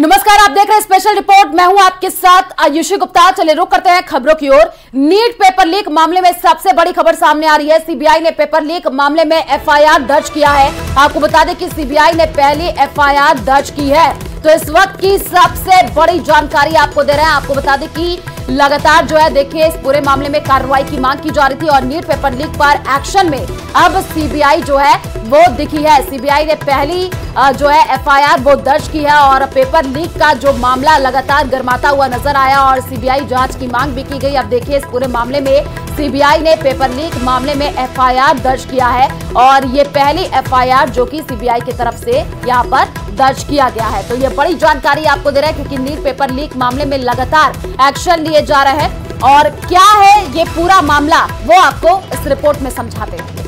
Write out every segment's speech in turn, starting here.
नमस्कार, आप देख रहे हैं स्पेशल रिपोर्ट। मैं हूं आपके साथ आयुषी गुप्ता। चले रुक करते हैं खबरों की ओर। नीट पेपर लीक मामले में सबसे बड़ी खबर सामने आ रही है। सीबीआई ने पेपर लीक मामले में एफआईआर दर्ज किया है। आपको बता दें कि सीबीआई ने पहली एफआईआर दर्ज की है। तो इस वक्त की सबसे बड़ी जानकारी आपको दे रहे हैं। आपको बता दें कि लगातार जो है देखिए इस पूरे मामले में कार्रवाई की मांग की जा रही थी और नीट पेपर लीक पर एक्शन में अब सीबीआई जो है वो दिखी है। सीबीआई ने पहली जो है एफआईआर वो दर्ज की है और पेपर लीक का जो मामला लगातार गर्माता हुआ नजर आया और सीबीआई जांच की मांग भी की गई। अब देखिए इस पूरे मामले में सीबीआई ने पेपर लीक मामले में एफआईआर दर्ज किया है और ये पहली एफआईआर जो कि सीबीआई की तरफ से यहाँ पर दर्ज किया गया है। तो ये बड़ी जानकारी आपको दे रहे हैं क्योंकि नीट पेपर लीक मामले में लगातार एक्शन लिए जा रहे हैं और क्या है ये पूरा मामला वो आपको इस रिपोर्ट में समझाते हैं।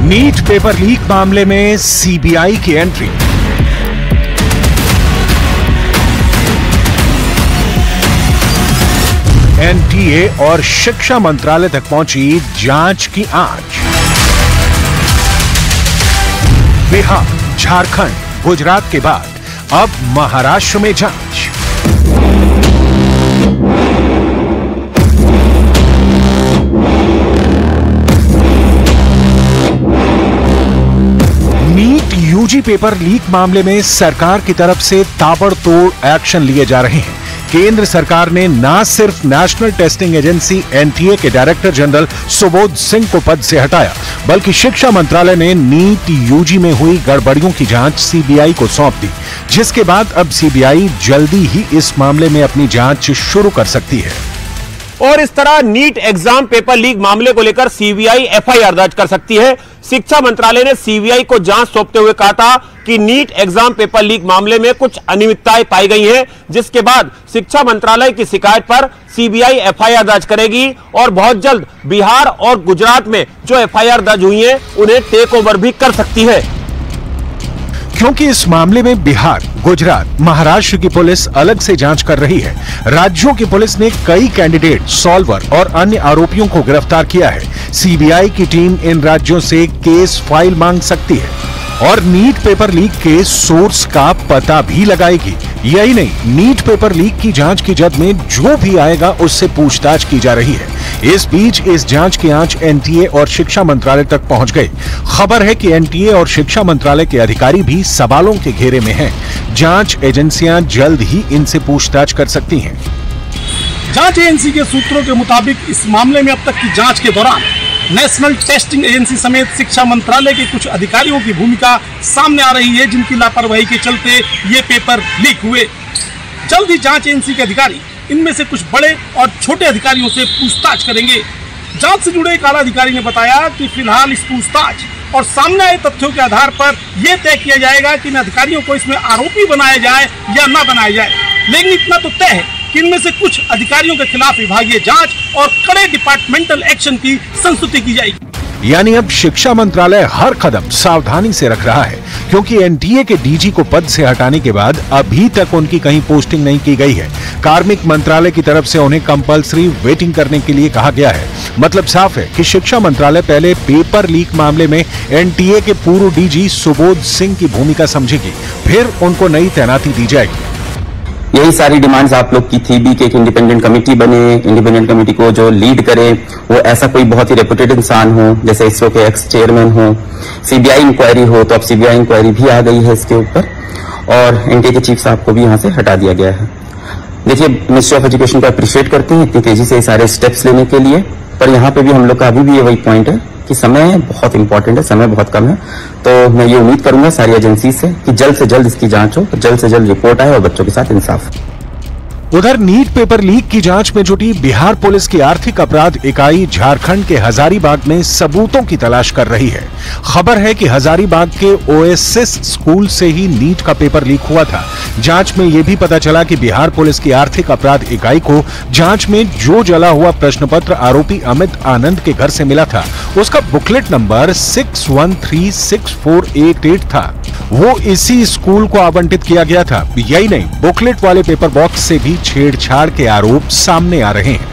नीट पेपर लीक मामले में सीबीआई की एंट्री। एनटीए और शिक्षा मंत्रालय तक पहुंची जांच की आंच। बिहार, झारखंड, गुजरात के बाद अब महाराष्ट्र में जांच। नीट यूजी पेपर लीक मामले में सरकार की तरफ से ताबड़तोड़ एक्शन लिए जा रहे हैं। केंद्र सरकार ने न सिर्फ नेशनल टेस्टिंग एजेंसी एनटीए के डायरेक्टर जनरल सुबोध सिंह को पद से हटाया, बल्कि शिक्षा मंत्रालय ने नीट यूजी में हुई गड़बड़ियों की जांच सीबीआई को सौंप दी, जिसके बाद अब सीबीआई जल्दी ही इस मामले में अपनी जांच शुरू कर सकती है। और इस तरह नीट एग्जाम पेपर लीक मामले को लेकर सीबीआई एफआईआर दर्ज कर सकती है। शिक्षा मंत्रालय ने सीबीआई को जांच सौंपते हुए कहा था कि नीट एग्जाम पेपर लीक मामले में कुछ अनियमितताएं पाई गई हैं, जिसके बाद शिक्षा मंत्रालय की शिकायत पर सीबीआई एफआईआर दर्ज करेगी और बहुत जल्द बिहार और गुजरात में जो एफआईआर दर्ज हुई है उन्हें टेक ओवर भी कर सकती है। क्योंकि इस मामले में बिहार, गुजरात, महाराष्ट्र की पुलिस अलग से जांच कर रही है। राज्यों की पुलिस ने कई कैंडिडेट, सॉल्वर और अन्य आरोपियों को गिरफ्तार किया है। सीबीआई की टीम इन राज्यों से केस फाइल मांग सकती है और नीट पेपर लीक के सोर्स का पता भी लगाएगी। यही नहीं, नीट पेपर लीक की जांच की जद में जो भी आएगा उससे पूछताछ की जा रही है। इस बीच इस जांच की आंच एनटीए और शिक्षा मंत्रालय तक पहुंच गई। खबर है कि एनटीए और शिक्षा मंत्रालय के अधिकारी भी सवालों के घेरे में हैं। जांच एजेंसियां जल्द ही इनसे पूछताछ कर सकती हैं। जांच एजेंसी के सूत्रों के मुताबिक इस मामले में अब तक की जांच के दौरान नेशनल टेस्टिंग एजेंसी समेत शिक्षा मंत्रालय के कुछ अधिकारियों की भूमिका सामने आ रही है, जिनकी लापरवाही के चलते ये पेपर लीक हुए। जल्द ही जांच एजेंसी के अधिकारी इनमें से कुछ बड़े और छोटे अधिकारियों से पूछताछ करेंगे। जांच से जुड़े एक आला अधिकारी ने बताया कि फिलहाल इस पूछताछ और सामने आए तथ्यों के आधार पर यह तय किया जाएगा कि इन अधिकारियों को इसमें आरोपी बनाया जाए या न बनाया जाए। लेकिन इतना तो तय है कि इनमें से कुछ अधिकारियों के खिलाफ विभागीय जांच और कड़े डिपार्टमेंटल एक्शन की संस्तुति की जाएगी। यानी अब शिक्षा मंत्रालय हर कदम सावधानी से रख रहा है, क्योंकि एनटीए के डीजी को पद से हटाने के बाद अभी तक उनकी कहीं पोस्टिंग नहीं की गई है। कार्मिक मंत्रालय की तरफ से उन्हें कंपल्सरी वेटिंग करने के लिए कहा गया है। मतलब साफ है कि शिक्षा मंत्रालय पहले पेपर लीक मामले में एनटीए के पूर्व डीजी सुबोध सिंह की भूमिका समझेगी, फिर उनको नई तैनाती दी जाएगी। यही सारी डिमांड्स आप लोग की थी भी कि एक इंडिपेंडेंट कमेटी बने, इंडिपेंडेंट कमेटी को जो लीड करे वो ऐसा कोई बहुत ही रेपुटेड इंसान हो, जैसे इसरो के एक्स चेयरमैन हो। सीबीआई इंक्वायरी हो, तो अब सीबीआई इंक्वायरी भी आ गई है इसके ऊपर और एनटीए के चीफ साहब को भी यहाँ से हटा दिया गया है। देखिए, मिनिस्ट्री ऑफ एजुकेशन को अप्रिशिएट करते हैं इतनी तेजी से सारे स्टेप्स लेने के लिए, पर यहाँ पे भी हम लोग का अभी भी ये वही पॉइंट है कि समय बहुत इंपॉर्टेंट है, समय बहुत कम है। तो मैं ये उम्मीद करूंगा सारी एजेंसी से कि जल्द से जल्द इसकी जांच हो, जल्द से जल्द रिपोर्ट आए और बच्चों के साथ इंसाफ। उधर नीट पेपर लीक की जांच में जुटी बिहार पुलिस की आर्थिक अपराध इकाई झारखंड के हजारीबाग में सबूतों की तलाश कर रही है। खबर है कि हजारीबाग के ओएसिस स्कूल से ही नीट का पेपर लीक हुआ था। जांच में यह भी पता चला कि बिहार पुलिस की आर्थिक अपराध इकाई को जांच में जो जला हुआ प्रश्न पत्र आरोपी अमित आनंद के घर से मिला था, उसका बुकलेट नंबर 61364888 था। वो इसी स्कूल को आवंटित किया गया था। यही नहीं, बुकलेट वाले पेपर बॉक्स से भी छेड़छाड़ के आरोप सामने आ रहे हैं।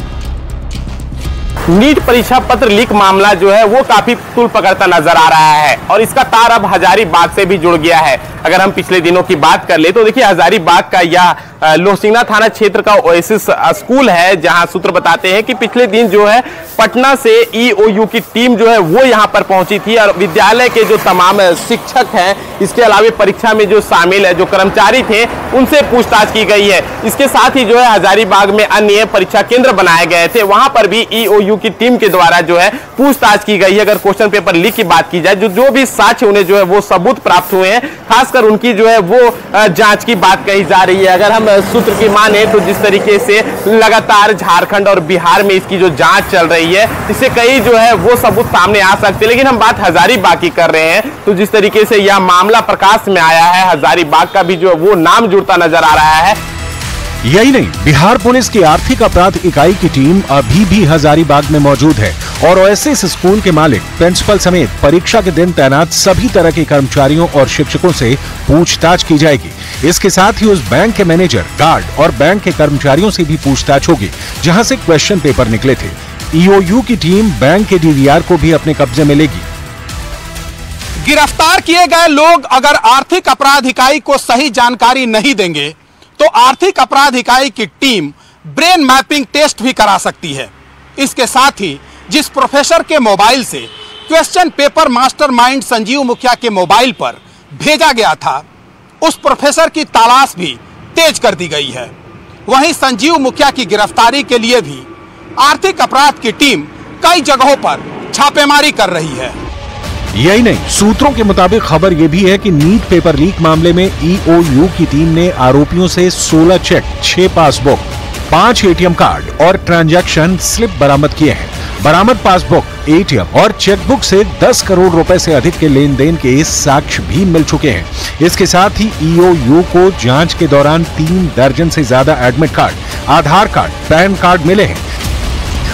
नीट परीक्षा पत्र लीक मामला जो है वो काफी तूल पकड़ता नजर आ रहा है और इसका तार अब हजारीबाग से भी जुड़ गया है। अगर हम पिछले दिनों की बात कर ले तो देखिए हजारीबाग का यह लोहसिंगना थाना क्षेत्र का ओएसिस स्कूल है, जहां सूत्र बताते हैं कि पिछले दिन जो है पटना से ईओयू की टीम जो है वो यहां पर पहुंची थी और विद्यालय के जो तमाम शिक्षक हैं, इसके अलावा परीक्षा में जो शामिल है जो कर्मचारी थे उनसे पूछताछ की गई है। इसके साथ ही जो है हजारीबाग में अन्य परीक्षा केंद्र बनाए गए थे, वहां पर भी ईओयू की टीम के द्वारा जो है पूछताछ की गई है। अगर क्वेश्चन पेपर लीक की बात की जाए, जो भी साक्ष्य उन्हें जो है वो सबूत प्राप्त हुए हैं, खासकर उनकी जो है वो जांच की बात कही जा रही है। अगर हम सूत्र की माने तो जिस तरीके से लगातार झारखंड और बिहार में इसकी जो जांच चल रही है, इससे कई जो है वो सबूत सामने आ सकते हैं। लेकिन हम बात हजारीबाग की कर रहे हैं तो जिस तरीके से यह मामला प्रकाश में आया है, हजारीबाग का भी जो है वो नाम जुड़ता नजर आ रहा है। यही नहीं, बिहार पुलिस की आर्थिक अपराध इकाई की टीम अभी भी हजारीबाग में मौजूद है और ओएसिस स्कूल के मालिक, प्रिंसिपल समेत परीक्षा के दिन तैनात सभी तरह के कर्मचारियों और शिक्षकों से पूछताछ की जाएगी। इसके साथ ही उस बैंक के मैनेजर, गार्ड और बैंक के कर्मचारियों से भी पूछताछ होगी जहां से क्वेश्चन पेपर निकले थे। ईओयू की टीम बैंक के डीवीआर को भी अपने कब्जे में लेगी। गिरफ्तार किए गए लोग अगर आर्थिक अपराध इकाई को सही जानकारी नहीं देंगे तो आर्थिक अपराध इकाई की टीम ब्रेन मैपिंग टेस्ट भी करा सकती है। इसके साथ ही जिस प्रोफेसर के मोबाइल से क्वेश्चन पेपर मास्टरमाइंड संजीव मुखिया के मोबाइल पर भेजा गया था, उस प्रोफेसर की तलाश भी तेज कर दी गई है। वहीं संजीव मुखिया की गिरफ्तारी के लिए भी आर्थिक अपराध की टीम कई जगहों पर छापेमारी कर रही है। यही नहीं, सूत्रों के मुताबिक खबर यह भी है कि नीट पेपर लीक मामले में ईओयू की टीम ने आरोपियों से 16 चेक, 6 पासबुक, 5 एटीएम कार्ड और ट्रांजैक्शन स्लिप बरामद किए हैं। बरामद पासबुक, एटीएम और चेकबुक से 10 करोड़ रुपए से अधिक के लेन देन के साक्ष्य भी मिल चुके हैं। इसके साथ ही ईओयू को जांच के दौरान 3 दर्जन से ज्यादा एडमिट कार्ड, आधार कार्ड, पैन कार्ड मिले हैं।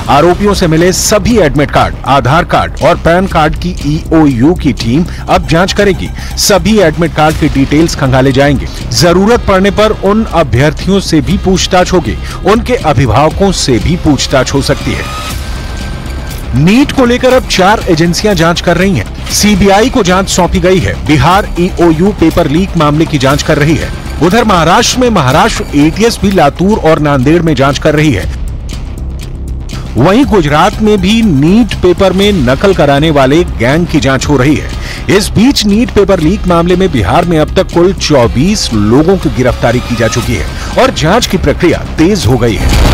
आरोपियों से मिले सभी एडमिट कार्ड, आधार कार्ड और पैन कार्ड की ईओयू की टीम अब जांच करेगी। सभी एडमिट कार्ड की डिटेल्स खंगाले जाएंगे। जरूरत पड़ने पर उन अभ्यर्थियों से भी पूछताछ होगी, उनके अभिभावकों से भी पूछताछ हो सकती है। नीट को लेकर अब 4 एजेंसियां जांच कर रही हैं। सीबीआई को जांच सौंपी गई है। बिहार ईओयू पेपर लीक मामले की जांच कर रही है। उधर महाराष्ट्र में महाराष्ट्र एटीएस भी लातूर और नांदेड़ में जांच कर रही है। वहीं गुजरात में भी नीट पेपर में नकल कराने वाले गैंग की जांच हो रही है। इस बीच नीट पेपर लीक मामले में बिहार में अब तक कुल 24 लोगों की गिरफ्तारी की जा चुकी है और जांच की प्रक्रिया तेज हो गई है।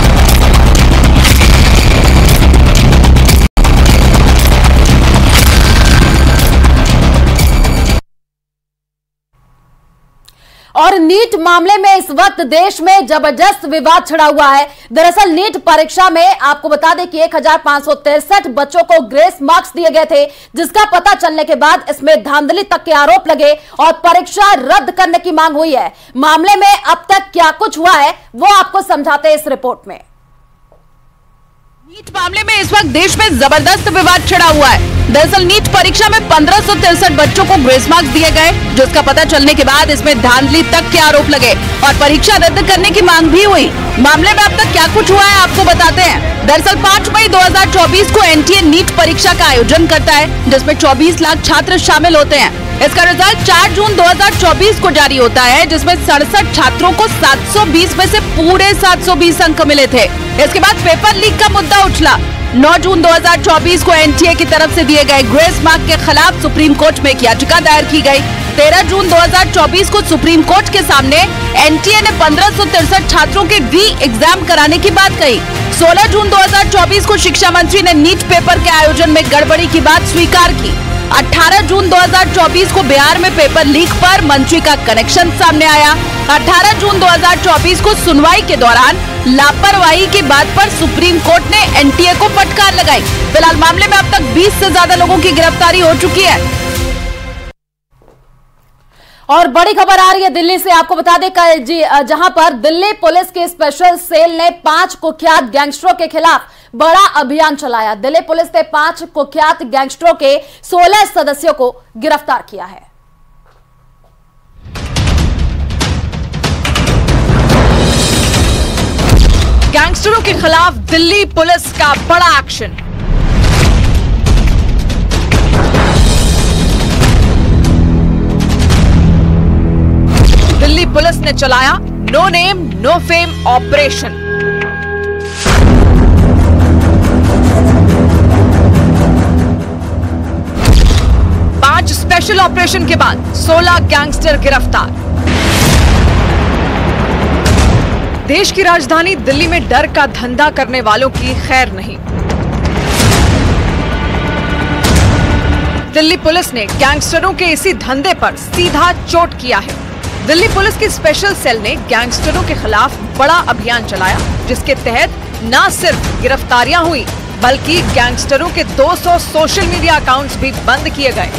और नीट मामले में इस वक्त देश में जबरदस्त विवाद छिड़ा हुआ है। दरअसल नीट परीक्षा में आपको बता दें कि 1563 बच्चों को ग्रेस मार्क्स दिए गए थे, जिसका पता चलने के बाद इसमें धांधली तक के आरोप लगे और परीक्षा रद्द करने की मांग हुई है। मामले में अब तक क्या कुछ हुआ है वो आपको समझाते हैं इस रिपोर्ट में। नीट मामले में इस वक्त देश में जबरदस्त विवाद छिड़ा हुआ है। दरअसल नीट परीक्षा में 1563 बच्चों को ग्रेस मार्क्स दिए गए, जिसका पता चलने के बाद इसमें धांधली तक के आरोप लगे और परीक्षा रद्द करने की मांग भी हुई। मामले में अब तक क्या कुछ हुआ है आपको बताते हैं। दरअसल 5 मई 2024 को एनटीए नीट परीक्षा का आयोजन करता है, जिसमें 24 लाख छात्र शामिल होते हैं। इसका रिजल्ट 4 जून 2024 को जारी होता है, जिसमें 67 छात्रों को 720 में से पूरे 720 अंक मिले थे। इसके बाद पेपर लीक का मुद्दा उछला। 9 जून 2024 को एनटीए की तरफ से दिए गए ग्रेस मार्क के खिलाफ सुप्रीम कोर्ट में एक याचिका दायर की गई। 13 जून 2024 को सुप्रीम कोर्ट के सामने एनटीए ने 1563 छात्रों के री एग्जाम कराने की बात कही। 16 जून 2024 को शिक्षा मंत्री ने नीट पेपर के आयोजन में गड़बड़ी की बात स्वीकार की। 18 जून 2024 को बिहार में पेपर लीक पर मंत्री का कनेक्शन सामने आया। 18 जून 2024 को सुनवाई के दौरान लापरवाही की बात पर सुप्रीम कोर्ट ने एनटीए को फटकार लगाई। फिलहाल मामले में अब तक 20 से ज्यादा लोगों की गिरफ्तारी हो चुकी है। और बड़ी खबर आ रही है दिल्ली से, आपको बता दें जहां पर दिल्ली पुलिस की स्पेशल सेल ने 5 कुख्यात गैंगस्टरों के खिलाफ बड़ा अभियान चलाया। दिल्ली पुलिस ने 5 कुख्यात गैंगस्टरों के 16 सदस्यों को गिरफ्तार किया है। गैंगस्टरों के खिलाफ दिल्ली पुलिस का बड़ा एक्शन। पुलिस ने चलाया no name no fame operation. Special operation के बाद 16 गैंगस्टर गिरफ्तार। देश की राजधानी दिल्ली में डर का धंधा करने वालों की खैर नहीं। दिल्ली पुलिस ने गैंगस्टरों के इसी धंधे पर सीधा चोट किया है। दिल्ली पुलिस की स्पेशल सेल ने गैंगस्टरों के खिलाफ बड़ा अभियान चलाया, जिसके तहत न सिर्फ गिरफ्तारियां हुई बल्कि गैंगस्टरों के 200 सोशल मीडिया अकाउंट्स भी बंद किए गए।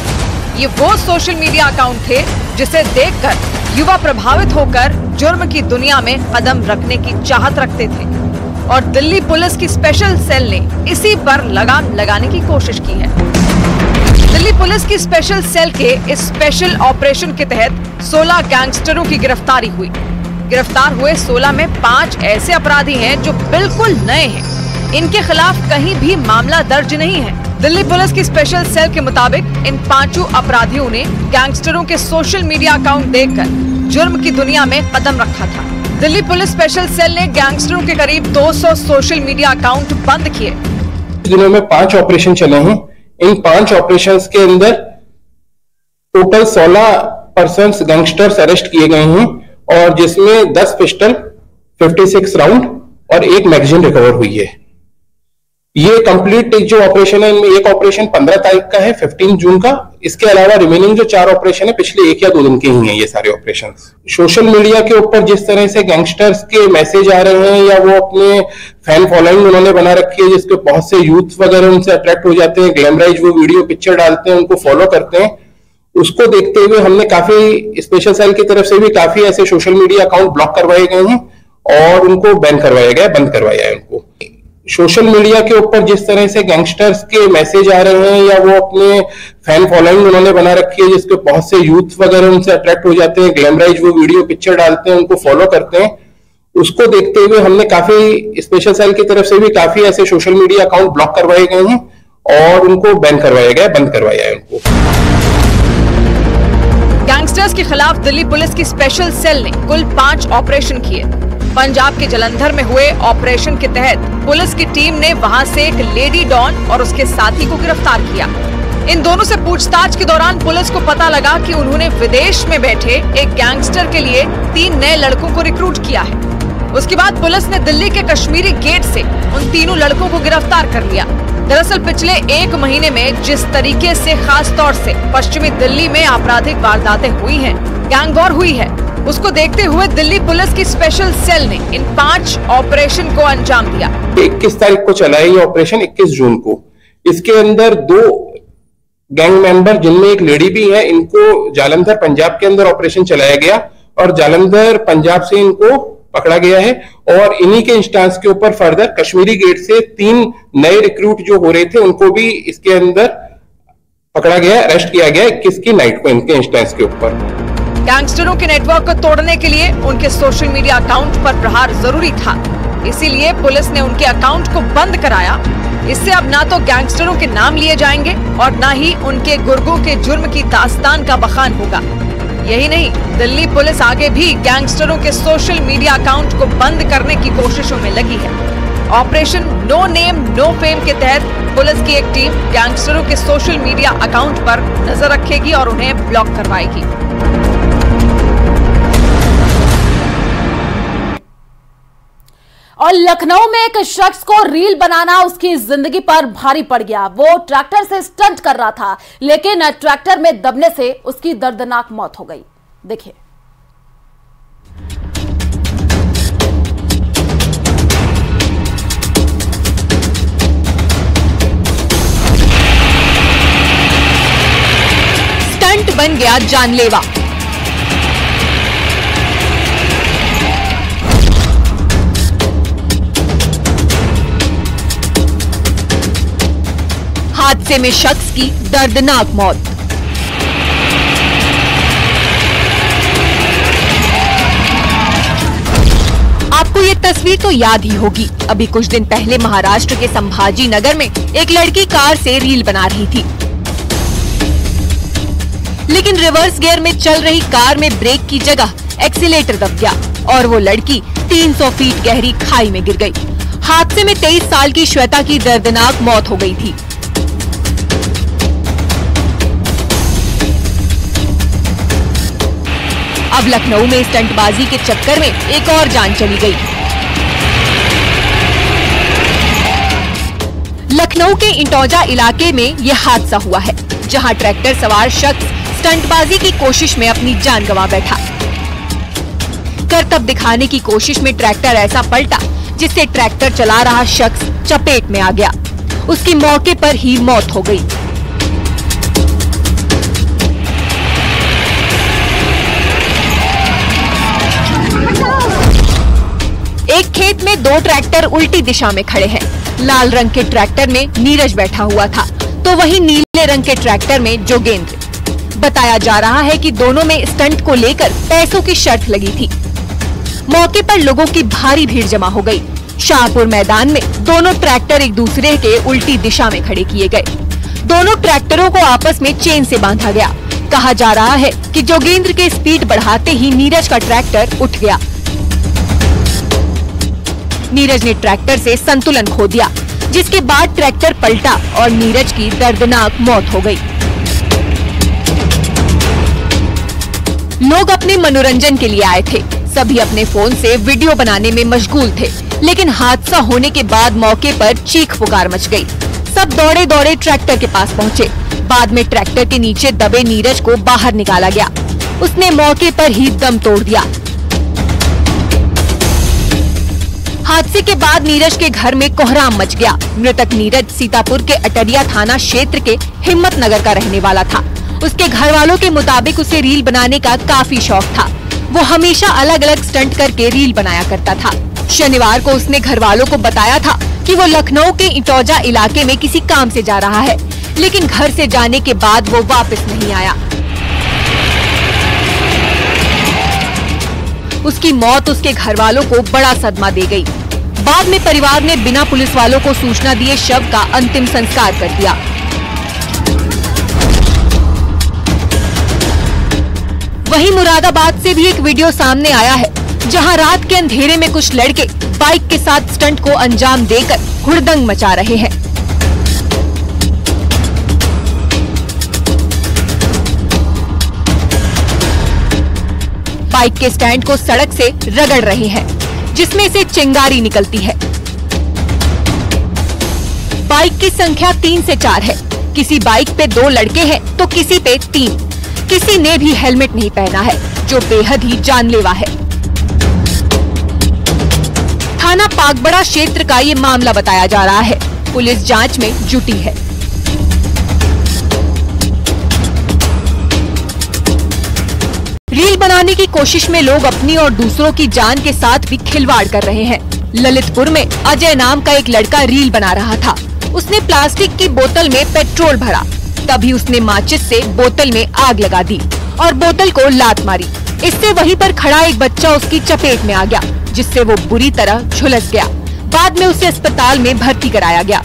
ये वो सोशल मीडिया अकाउंट थे जिसे देखकर युवा प्रभावित होकर जुर्म की दुनिया में कदम रखने की चाहत रखते थे और दिल्ली पुलिस की स्पेशल सेल ने इसी पर लगाम लगाने की कोशिश की है। दिल्ली पुलिस की स्पेशल सेल के इस स्पेशल ऑपरेशन के तहत 16 गैंगस्टरों की गिरफ्तारी हुई। गिरफ्तार हुए 16 में 5 ऐसे अपराधी हैं जो बिल्कुल नए हैं। इनके खिलाफ कहीं भी मामला दर्ज नहीं है। दिल्ली पुलिस की स्पेशल सेल के मुताबिक इन 5 अपराधियों ने गैंगस्टरों के सोशल मीडिया अकाउंट देखकर जुर्म की दुनिया में कदम रखा था। दिल्ली पुलिस स्पेशल सेल ने गैंगस्टरों के करीब 200 सोशल मीडिया अकाउंट बंद किए। दिनों में 5 ऑपरेशन चले हैं। इन 5 ऑपरेशंस के अंदर टोटल 16 पर्सन्स गैंगस्टर्स अरेस्ट किए गए हैं और जिसमें 10 पिस्टल, 56 राउंड और 1 मैगजीन रिकवर हुई है। ये कंप्लीट जो ऑपरेशन है, इनमें एक ऑपरेशन 15 तारीख का है, 15 जून का। इसके अलावा रिमेनिंग जो 4 ऑपरेशन है पिछले 1 या 2 दिन के ही हैं ये सारे ऑपरेशन। सोशल मीडिया के ऊपर जिस तरह से गैंगस्टर्स के मैसेज आ रहे हैं या वो अपने फैन फॉलोइंग उन्होंने बना रखी है, जिसके बहुत से यूथ वगैरह उनसे अट्रैक्ट हो जाते हैं, ग्लैमराइज वो वीडियो पिक्चर डालते हैं, उनको फॉलो करते हैं। उसको देखते हुए हमने काफी स्पेशल सेल की तरफ से भी काफी ऐसे सोशल मीडिया अकाउंट ब्लॉक करवाए गए हैं और उनको बैन करवाया गया, बंद करवाया है उनको। सोशल मीडिया के ऊपर जिस तरह से गैंगस्टर्स के मैसेज आ रहे हैं या वो अपने फैन फॉलोइंग उन्होंने बना रखी है, जिसके बहुत से यूथ वगैरह उनसे अट्रैक्ट हो जाते हैं, ग्लैमराइज वो वीडियो पिक्चर डालते हैं, उनको फॉलो करते हैं। उसको देखते हुए हमने काफी स्पेशल सेल की तरफ से भी काफी ऐसे सोशल मीडिया अकाउंट ब्लॉक करवाए गए हैं और उनको बैन करवाया गया, बंद करवाया है उनको। गैंगस्टर्स के खिलाफ दिल्ली पुलिस की स्पेशल सेल ने कुल 5 ऑपरेशन किए। पंजाब के जलंधर में हुए ऑपरेशन के तहत पुलिस की टीम ने वहां से एक लेडी डॉन और उसके साथी को गिरफ्तार किया। इन दोनों से पूछताछ के दौरान पुलिस को पता लगा कि उन्होंने विदेश में बैठे एक गैंगस्टर के लिए 3 नए लड़कों को रिक्रूट किया है। उसके बाद पुलिस ने दिल्ली के कश्मीरी गेट से उन तीनों लड़कों को गिरफ्तार कर लिया। दरअसल पिछले 1 महीने में जिस तरीके से खास तौर से पश्चिमी दिल्ली में आपराधिक वारदातें हुई हैं, गैंग वॉर हुई है, उसको देखते हुए दिल्ली पुलिस की स्पेशल सेल ने इन 5 ऑपरेशन को अंजाम दिया। 21 तारीख को चला है ये ऑपरेशन, 21 जून को। इसके अंदर 2 गैंग मेंबर जिनमें एक लेडी भी है, इनको जालंधर पंजाब के अंदर ऑपरेशन चलाया गया और जालंधर पंजाब से इनको पकड़ा गया है और इन्हीं के इंस्टांस के ऊपर फर्दर कश्मीरी गेट से 3 नए रिक्रूट जो हो रहे थे उनको भी इसके अंदर पकड़ा गया, अरेस्ट किया गया 21 की नाइट को इनके इंस्टांस के ऊपर। गैंगस्टरों के नेटवर्क को तोड़ने के लिए उनके सोशल मीडिया अकाउंट पर प्रहार जरूरी था, इसीलिए पुलिस ने उनके अकाउंट को बंद कराया। इससे अब ना तो गैंगस्टरों के नाम लिए जाएंगे और ना ही उनके गुर्गों के जुर्म की दास्तान का बखान होगा। यही नहीं, दिल्ली पुलिस आगे भी गैंगस्टरों के सोशल मीडिया अकाउंट को बंद करने की कोशिशों में लगी है। Operation no name no fame के तहत पुलिस की एक टीम गैंगस्टरों के सोशल मीडिया अकाउंट पर नजर रखेगी और उन्हें ब्लॉक करवाएगी। और लखनऊ में एक शख्स को रील बनाना उसकी जिंदगी पर भारी पड़ गया। वो ट्रैक्टर से स्टंट कर रहा था, लेकिन ट्रैक्टर में दबने से उसकी दर्दनाक मौत हो गई। देखिए। स्टंट बन गया जानलेवा। हादसे में शख्स की दर्दनाक मौत। आपको ये तस्वीर तो याद ही होगी। अभी कुछ दिन पहले महाराष्ट्र के संभाजी नगर में एक लड़की कार से रील बना रही थी, लेकिन रिवर्स गियर में चल रही कार में ब्रेक की जगह एक्सीलेटर दब गया और वो लड़की 300 फीट गहरी खाई में गिर गई। हादसे में 23 साल की श्वेता की दर्दनाक मौत हो गई थी। अब लखनऊ में स्टंटबाजी के चक्कर में एक और जान चली गई। लखनऊ के इंटौजा इलाके में यह हादसा हुआ है, जहां ट्रैक्टर सवार शख्स स्टंटबाजी की कोशिश में अपनी जान गंवा बैठा। करतब दिखाने की कोशिश में ट्रैक्टर ऐसा पलटा जिससे ट्रैक्टर चला रहा शख्स चपेट में आ गया। उसकी मौके पर ही मौत हो गई। एक खेत में 2 ट्रैक्टर उल्टी दिशा में खड़े हैं। लाल रंग के ट्रैक्टर में नीरज बैठा हुआ था, तो वहीं नीले रंग के ट्रैक्टर में जोगेंद्र। बताया जा रहा है कि दोनों में स्टंट को लेकर पैसों की शर्त लगी थी। मौके पर लोगों की भारी भीड़ जमा हो गई। शाहपुर मैदान में दोनों ट्रैक्टर एक दूसरे के उल्टी दिशा में खड़े किए गए। दोनों ट्रैक्टरों को आपस में चेन से बांधा गया। कहा जा रहा है कि जोगेंद्र के स्पीड बढ़ाते ही नीरज का ट्रैक्टर उठ गया। नीरज ने ट्रैक्टर से संतुलन खो दिया, जिसके बाद ट्रैक्टर पलटा और नीरज की दर्दनाक मौत हो गई। लोग अपने मनोरंजन के लिए आए थे। सभी अपने फोन से वीडियो बनाने में मशगूल थे, लेकिन हादसा होने के बाद मौके पर चीख पुकार मच गई। सब दौड़े दौड़े ट्रैक्टर के पास पहुंचे। बाद में ट्रैक्टर के नीचे दबे नीरज को बाहर निकाला गया। उसने मौके पर ही दम तोड़ दिया। हादसे के बाद नीरज के घर में कोहराम मच गया। मृतक नीरज सीतापुर के अटरिया थाना क्षेत्र के हिम्मत नगर का रहने वाला था। उसके घर वालों के मुताबिक उसे रील बनाने का काफी शौक था। वो हमेशा अलग अलग स्टंट करके रील बनाया करता था। शनिवार को उसने घर वालों को बताया था कि वो लखनऊ के इंटौजा इलाके में किसी काम से जा रहा है, लेकिन घर से जाने के बाद वो वापस नहीं आया। उसकी मौत उसके घर वालों को बड़ा सदमा दे गई। बाद में परिवार ने बिना पुलिस वालों को सूचना दिए शव का अंतिम संस्कार कर दिया। वहीं मुरादाबाद से भी एक वीडियो सामने आया है, जहां रात के अंधेरे में कुछ लड़के बाइक के साथ स्टंट को अंजाम देकर हुड़दंग मचा रहे हैं। बाइक के स्टैंड को सड़क से रगड़ रहे हैं, जिसमें से चिंगारी निकलती है। बाइक की संख्या 3 से 4 है। किसी बाइक पे 2 लड़के हैं तो किसी पे 3। किसी ने भी हेलमेट नहीं पहना है, जो बेहद ही जानलेवा है। थाना पागबड़ा क्षेत्र का ये मामला बताया जा रहा है। पुलिस जांच में जुटी है। रील बनाने की कोशिश में लोग अपनी और दूसरों की जान के साथ भी खिलवाड़ कर रहे हैं। ललितपुर में अजय नाम का एक लड़का रील बना रहा था। उसने प्लास्टिक की बोतल में पेट्रोल भरा, तभी उसने माचिस से बोतल में आग लगा दी और बोतल को लात मारी। इससे वहीं पर खड़ा एक बच्चा उसकी चपेट में आ गया, जिससे वो बुरी तरह झुलस गया। बाद में उसे अस्पताल में भर्ती कराया गया।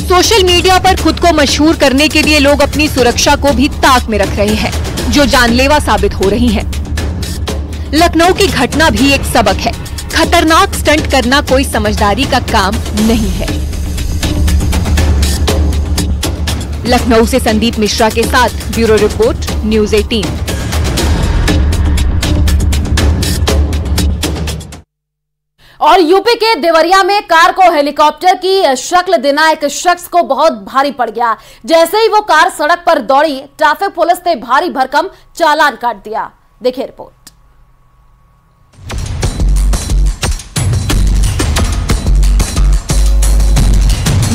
सोशल मीडिया पर खुद को मशहूर करने के लिए लोग अपनी सुरक्षा को भी ताक में रख रहे हैं, जो जानलेवा साबित हो रही है। लखनऊ की घटना भी एक सबक है। खतरनाक स्टंट करना कोई समझदारी का काम नहीं है। लखनऊ से संदीप मिश्रा के साथ ब्यूरो रिपोर्ट, न्यूज़ 18। और यूपी के देवरिया में कार को हेलीकॉप्टर की शक्ल देना एक शख्स को बहुत भारी पड़ गया। जैसे ही वो कार सड़क पर दौड़ी, ट्रैफिक पुलिस ने भारी भरकम चालान काट दिया। देखिए रिपोर्ट।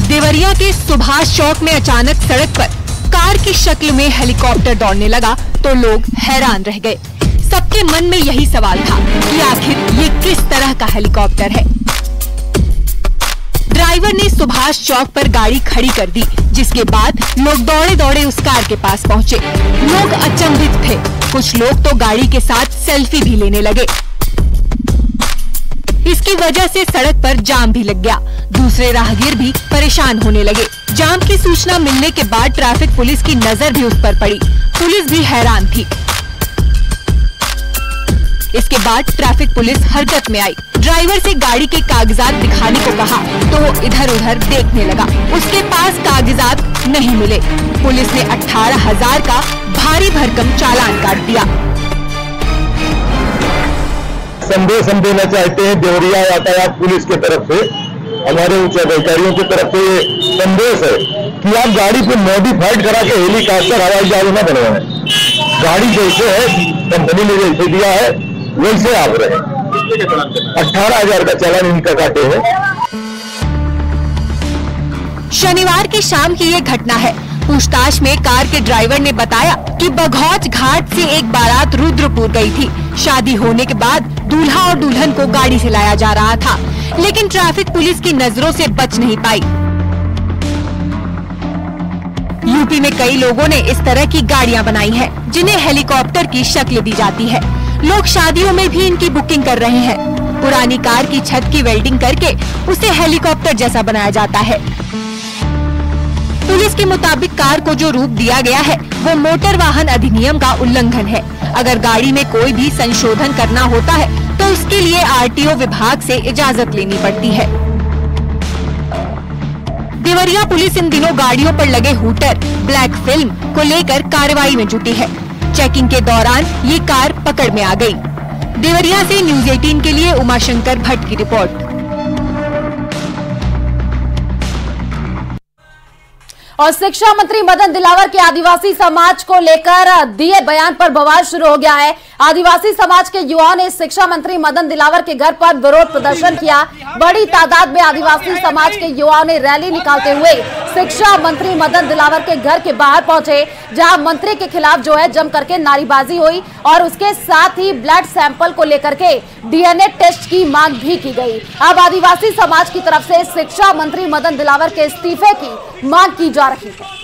देवरिया के सुभाष चौक में अचानक सड़क पर कार की शक्ल में हेलीकॉप्टर दौड़ने लगा तो लोग हैरान रह गए। सबके मन में यही सवाल था कि आखिर ये किस तरह का हेलीकॉप्टर है। ड्राइवर ने सुभाष चौक पर गाड़ी खड़ी कर दी, जिसके बाद लोग दौड़े दौड़े उस कार के पास पहुंचे। लोग अचंभित थे। कुछ लोग तो गाड़ी के साथ सेल्फी भी लेने लगे। इसकी वजह से सड़क पर जाम भी लग गया। दूसरे राहगीर भी परेशान होने लगे। जाम की सूचना मिलने के बाद ट्रैफिक पुलिस की नजर भी उस पर पड़ी। पुलिस भी हैरान थी। इसके बाद ट्रैफिक पुलिस हरकत में आई। ड्राइवर से गाड़ी के कागजात दिखाने को कहा तो वो इधर उधर देखने लगा। उसके पास कागजात नहीं मिले। पुलिस ने 18,000 का भारी भरकम चालान काट दिया। संदेश हम देना चाहते हैं देवरिया यातायात पुलिस की तरफ से, हमारे उच्च अधिकारियों की तरफ से ये संदेश है कि आप गाड़ी को मॉडिफाइड करा के हेलीकॉप्टर हवाई जहाज न बनवाएं। गाड़ी जैसे है, कंपनी ने जैसे दिया है वैसे आप रहे। 18,000 का चालान इनका काटे हैं। शनिवार की शाम की ये घटना है। पूछताछ में कार के ड्राइवर ने बताया कि बघौच घाट से एक बारात रुद्रपुर गई थी। शादी होने के बाद दूल्हा और दुल्हन को गाड़ी से लाया जा रहा था, लेकिन ट्रैफिक पुलिस की नजरों से बच नहीं पाई। यूपी में कई लोगों ने इस तरह की गाड़ियां बनाई हैं, जिन्हें हेलीकॉप्टर की शक्ल दी जाती है। लोग शादियों में भी इनकी बुकिंग कर रहे हैं। पुरानी कार की छत की वेल्डिंग करके उसे हेलीकॉप्टर जैसा बनाया जाता है। पुलिस के मुताबिक कार को जो रूप दिया गया है वो मोटर वाहन अधिनियम का उल्लंघन है। अगर गाड़ी में कोई भी संशोधन करना होता है तो उसके लिए आरटीओ विभाग से इजाजत लेनी पड़ती है। देवरिया पुलिस इन दिनों गाड़ियों पर लगे हूटर, ब्लैक फिल्म को लेकर कार्रवाई में जुटी है। चेकिंग के दौरान ये कार पकड़ में आ गई। देवरिया से न्यूज़ 18 के लिए उमाशंकर भट्ट की रिपोर्ट। और शिक्षा मंत्री मदन दिलावर के आदिवासी समाज को लेकर दिए बयान पर बवाल शुरू हो गया है। आदिवासी समाज के युवाओं ने शिक्षा मंत्री मदन दिलावर के घर पर विरोध प्रदर्शन किया। बड़ी तादाद में आदिवासी समाज के युवाओं ने रैली निकालते हुए शिक्षा मंत्री मदन दिलावर के घर के बाहर पहुंचे, जहां मंत्री के खिलाफ जो है जम करके नारेबाजी हुई और उसके साथ ही ब्लड सैंपल को लेकर के डीएनए टेस्ट की मांग भी की गई। अब आदिवासी समाज की तरफ से शिक्षा मंत्री मदन दिलावर के इस्तीफे की मांग की जा रही है।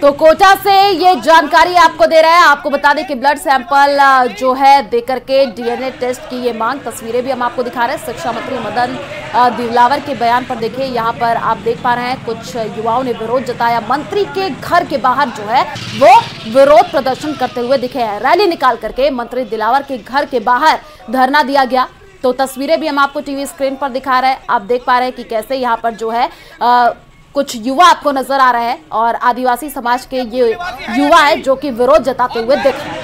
तो कोटा से ये जानकारी आपको दे रहा है। आपको बता दें कि ब्लड सैंपल जो है देकर के डीएनए टेस्ट की ये मांग, तस्वीरें भी हम आपको दिखा रहे हैं शिक्षा मंत्री मदन दिलावर के बयान पर। देखिए यहाँ पर आप देख पा रहे हैं कुछ युवाओं ने विरोध जताया। मंत्री के घर के बाहर जो है वो विरोध प्रदर्शन करते हुए दिखे हैं। रैली निकाल करके मंत्री दिलावर के घर के बाहर धरना दिया गया। तो तस्वीरें भी हम आपको टीवी स्क्रीन पर दिखा रहे हैं। आप देख पा रहे हैं कि कैसे यहाँ पर जो है कुछ युवा आपको नजर आ रहे हैं और आदिवासी समाज के ये युवा है जो कि विरोध जताते हुए दिख रहे हैं।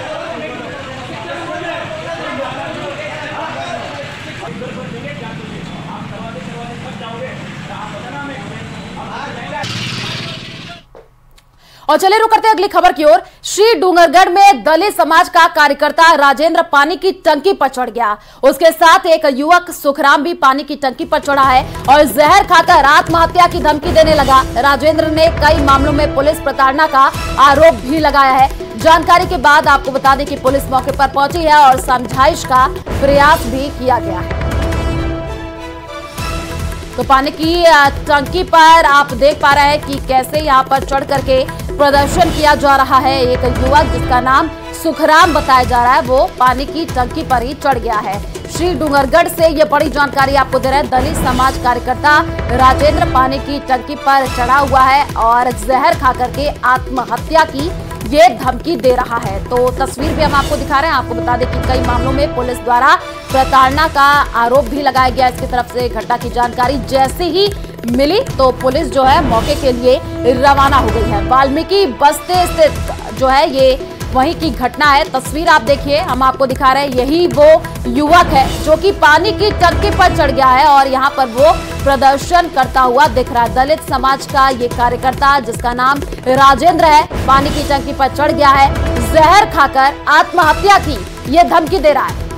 और चले रुक करते अगली खबर की ओर। श्री डूंगरगढ़ में दलित समाज का कार्यकर्ता राजेंद्र पानी की टंकी पर चढ़ गया। उसके साथ एक युवक सुखराम भी पानी की टंकी पर चढ़ा है और जहर खाकर आत्महत्या की धमकी देने लगा। राजेंद्र ने कई मामलों में पुलिस प्रताड़ना का आरोप भी लगाया है। जानकारी के बाद आपको बता दें कि पुलिस मौके पर पहुंची है और समझाइश का प्रयास भी किया गया है। तो पानी की टंकी पर आप देख पा रहे हैं कि कैसे यहाँ पर चढ़ करके प्रदर्शन किया जा रहा है। एक युवक जिसका नाम सुखराम बताया जा रहा है वो पानी की टंकी पर ही चढ़ गया है। श्री डूंगरगढ़ से ये बड़ी जानकारी आपको दे रहे हैं। दलित समाज कार्यकर्ता राजेंद्र पानी की टंकी पर चढ़ा हुआ है और जहर खा करके आत्महत्या की ये धमकी दे रहा है। तो तस्वीर भी हम आपको दिखा रहे हैं। आपको बता दें कि कई मामलों में पुलिस द्वारा प्रताड़ना का आरोप भी लगाया गया। इसकी तरफ से घटना की जानकारी जैसे ही मिली तो पुलिस जो है मौके के लिए रवाना हो गई है। वाल्मीकि बस्ती स्थित जो है ये वहीं की घटना है। तस्वीर आप देखिए, हम आपको दिखा रहे हैं। यही वो युवक है जो कि पानी की टंकी पर चढ़ गया है और यहाँ पर वो प्रदर्शन करता हुआ दिख रहा है। दलित समाज का ये कार्यकर्ता जिसका नाम राजेंद्र है, पानी की टंकी पर चढ़ गया है, जहर खाकर आत्महत्या की ये धमकी दे रहा है।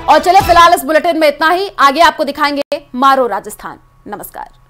और चले फिलहाल इस बुलेटिन में इतना ही। आगे आपको दिखाएंगे मारो राजस्थान। नमस्कार।